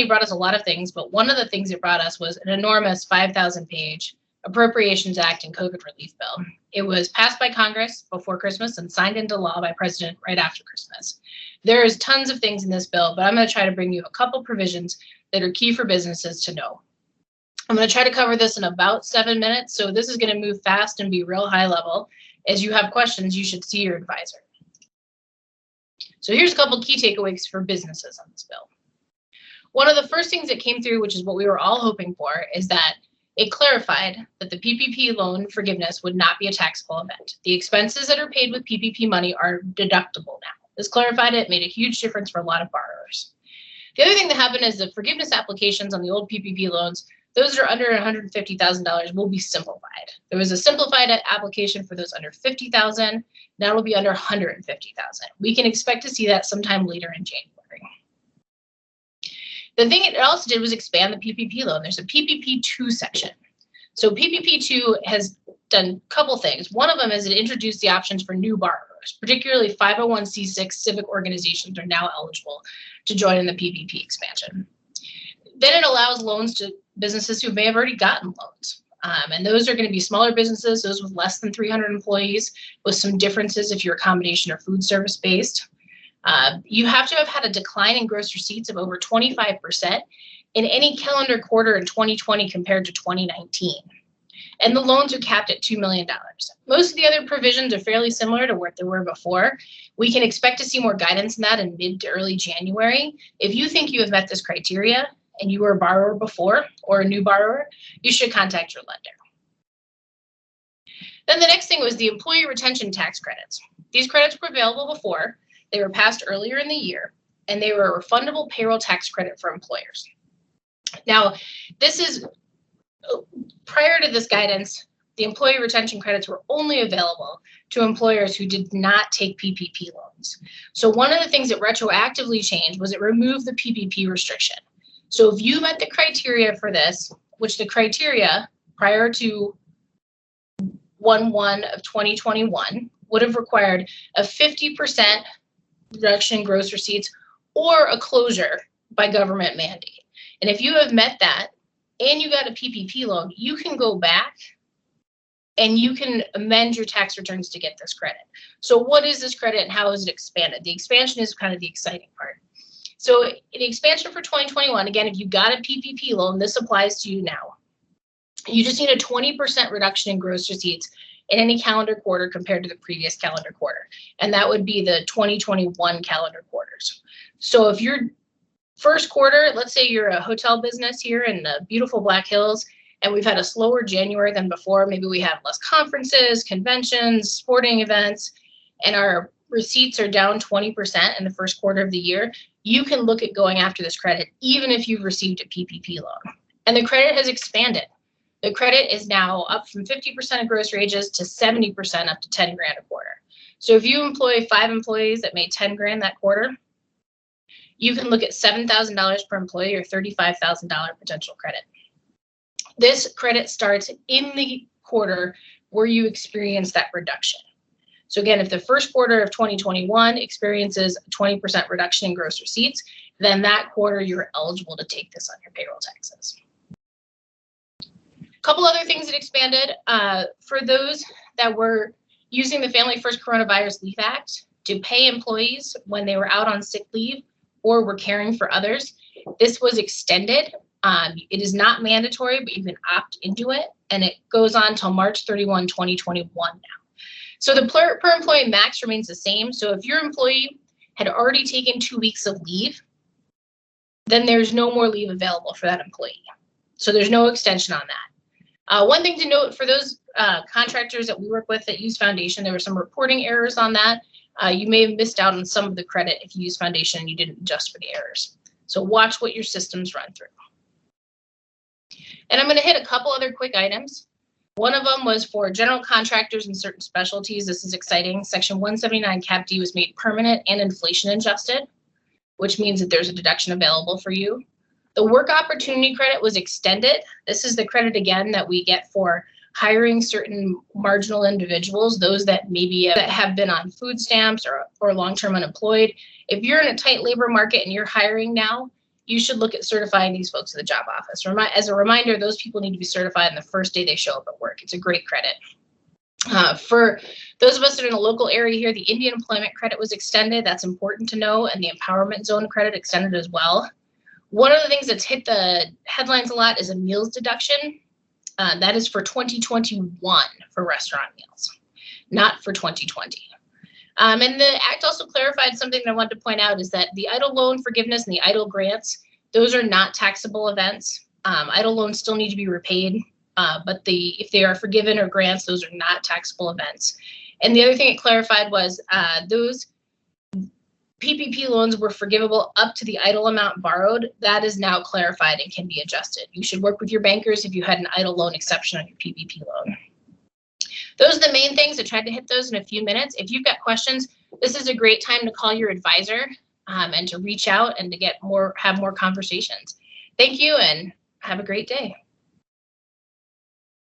brought us a lot of things, but one of the things it brought us was an enormous 5,000-page Appropriations Act and COVID relief bill. It was passed by Congress before Christmas and signed into law by President right after Christmas. There's tons of things in this bill, but I'm going to try to bring you a couple provisions that are key for businesses to know. I'm going to try to cover this in about 7 minutes, so this is going to move fast and be real high level. As you have questions, you should see your advisor. So here's a couple key takeaways for businesses on this bill. One of the first things that came through, which is what we were all hoping for, is that it clarified that the PPP loan forgiveness would not be a taxable event. The expenses that are paid with PPP money are deductible now. This clarified it, made a huge difference for a lot of borrowers. The other thing that happened is the forgiveness applications on the old PPP loans, those that are under $150,000 will be simplified. There was a simplified application for those under $50,000. Now it'll be under $150,000. We can expect to see that sometime later in January. The thing it also did was expand the PPP loan. There's a PPP2 section. So PPP2 has done a couple things. One of them is it introduced the options for new borrowers, particularly 501c6 civic organizations are now eligible to join in the PPP expansion. Then it allows loans to businesses who may have already gotten loans. And those are going to be smaller businesses, those with less than 300 employees, with some differences if you're accommodation or food service based. You have to have had a decline in gross receipts of over 25% in any calendar quarter in 2020 compared to 2019. And the loans are capped at $2 million. Most of the other provisions are fairly similar to what they were before. We can expect to see more guidance in that in mid to early January. If you think you have met this criteria and you were a borrower before or a new borrower, you should contact your lender. Then the next thing was the employee retention tax credits. These credits were available before. They were passed earlier in the year, and they were a refundable payroll tax credit for employers. Now, this is prior to this guidance, the employee retention credits were only available to employers who did not take PPP loans. So one of the things that retroactively changed was it removed the PPP restriction. So if you met the criteria for this, which the criteria prior to 1/1 of 2021 would have required a 50% reduction in gross receipts or a closure by government mandate. And if you have met that and you got a PPP loan, you can go back and you can amend your tax returns to get this credit. So what is this credit and how is it expanded? The expansion is kind of the exciting part. So the expansion for 2021, again, if you got a PPP loan, this applies to you now. You just need a 20% reduction in gross receipts in any calendar quarter compared to the previous calendar quarter. And that would be the 2021 calendar quarters. So if your first quarter, let's say you're a hotel business here in the beautiful Black Hills, and we've had a slower January than before, maybe we have less conferences, conventions, sporting events, and our receipts are down 20% in the first quarter of the year, you can look at going after this credit, even if you've received a PPP loan. And the credit has expanded. The credit is now up from 50% of gross wages to 70% up to 10 grand a quarter. So if you employ 5 employees that made 10 grand that quarter, you can look at $7,000 per employee or $35,000 potential credit. This credit starts in the quarter where you experience that reduction. So again, if the first quarter of 2021 experiences a 20% reduction in gross receipts, then that quarter you're eligible to take this on your payroll taxes. A couple other things that expanded for those that were using the Family First Coronavirus Leave Act to pay employees when they were out on sick leave or were caring for others. This was extended. It is not mandatory, but you can opt into it, and it goes on until March 31, 2021 now. So the per employee max remains the same. So if your employee had already taken 2 weeks of leave, then there's no more leave available for that employee. So there's no extension on that. One thing to note for those contractors that we work with that use Foundation, there were some reporting errors on that. You may have missed out on some of the credit if you use Foundation and you didn't adjust for the errors. So watch what your systems run through. And I'm going to hit a couple other quick items. One of them was for general contractors and certain specialties. This is exciting. Section 179 Cap D was made permanent and inflation adjusted, which means that there's a deduction available for you. The work opportunity credit was extended. This is the credit again that we get for hiring certain marginal individuals, those that maybe that have been on food stamps or long-term unemployed. If you're in a tight labor market and you're hiring now, you should look at certifying these folks at the job office. As a reminder, those people need to be certified on the first day they show up at work. It's a great credit. For those of us that are in a local area here, the Indian Employment Credit was extended. That's important to know, and the Empowerment Zone Credit extended as well. One of the things that's hit the headlines a lot is a meals deduction. That is for 2021 for restaurant meals, not for 2020. And the Act also clarified something that I wanted to point out is that the EIDL loan forgiveness and the EIDL grants, those are not taxable events. EIDL loans still need to be repaid, but if they are forgiven or grants, those are not taxable events. And the other thing it clarified was those PPP loans were forgivable up to the EIDL amount borrowed. That is now clarified and can be adjusted. You should work with your bankers if you had an EIDL loan exception on your PPP loan. Those are the main things. I tried to hit those in a few minutes. If you've got questions, this is a great time to call your advisor and to reach out and to have more conversations. Thank you and have a great day.